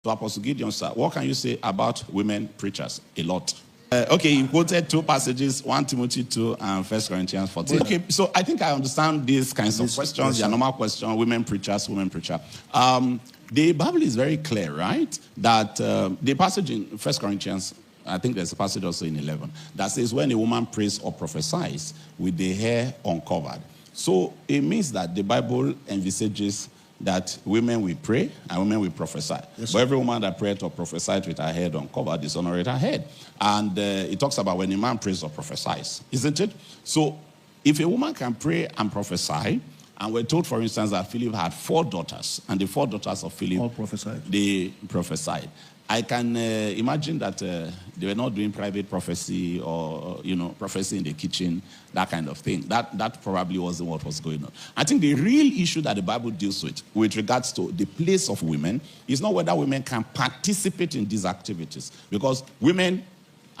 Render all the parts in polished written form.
So Apostle Gideon, sir, what can you say about women preachers? A lot. Okay, you quoted two passages, 1 Timothy 2 and 1 Corinthians 14. Okay, so I think I understand these kinds of questions. Your normal question, women preachers, women preacher. The Bible is very clear, right? That the passage in 1 Corinthians, I think there's a passage also in 11, that says when a woman prays or prophesies with the hair uncovered. So it means that the Bible envisages that women will pray and women will prophesy. Yes, but every woman that prayed or prophesied with her head uncovered dishonored her head. And it talks about when a man prays or prophesies, isn't it? So if a woman can pray and prophesy, and we're told, for instance, that Philip had 4 daughters, and the 4 daughters of Philip, all prophesied. They prophesied. I can imagine that they were not doing private prophecy or, prophecy in the kitchen, that kind of thing. That probably wasn't what was going on. I think the real issue that the Bible deals with regards to the place of women is not whether women can participate in these activities. Because women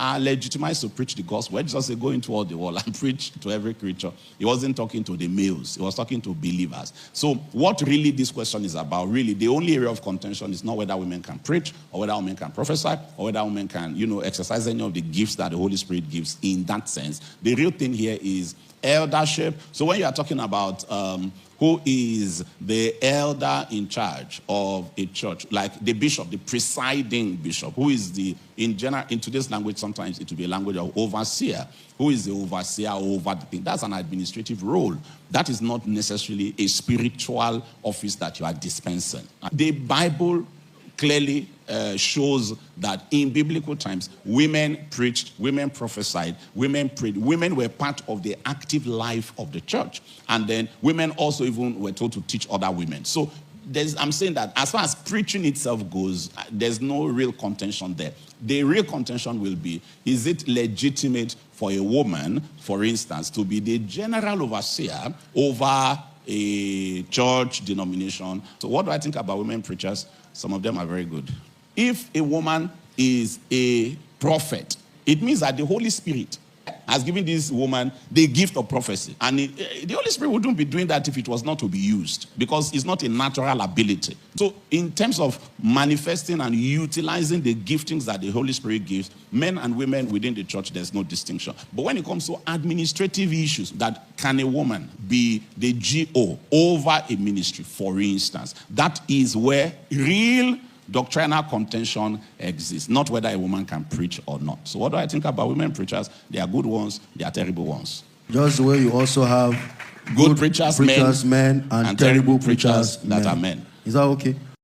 are legitimized to preach the gospel. When Jesus said, go into all the world and preach to every creature, he wasn't talking to the males. He was talking to believers. So what really this question is about, really, the only area of contention is not whether women can preach or whether women can prophesy or whether women can, exercise any of the gifts that the Holy Spirit gives in that sense. The real thing here is eldership. So when you are talking about who is the elder in charge of a church, like the bishop, the presiding bishop, who is in today's language, sometimes it will be a language of overseer. Who is the overseer over the thing? That's an administrative role. That is not necessarily a spiritual office that you are dispensing. The Bible clearly shows that in biblical times, women preached, women prophesied, women prayed. Women were part of the active life of the church. And then women also even were told to teach other women. So I'm saying that as far as preaching itself goes, there's no real contention there. The real contention will be, is it legitimate for a woman, for instance, to be the general overseer over a church denomination? So what do I think about women preachers? Some of them are very good. If a woman is a prophet, it means that the Holy Spirit has given this woman the gift of prophecy. And the Holy Spirit wouldn't be doing that if it was not to be used, because it's not a natural ability. So in terms of manifesting and utilizing the giftings that the Holy Spirit gives, men and women within the church, there's no distinction. But when it comes to administrative issues, that can a woman be the GO over a ministry, for instance, that is where real doctrinal contention exists, not whether a woman can preach or not. So what do I think about women preachers? They are good ones, they are terrible ones. Just the way you also have good preachers, men, and terrible preachers that are men. Is that okay?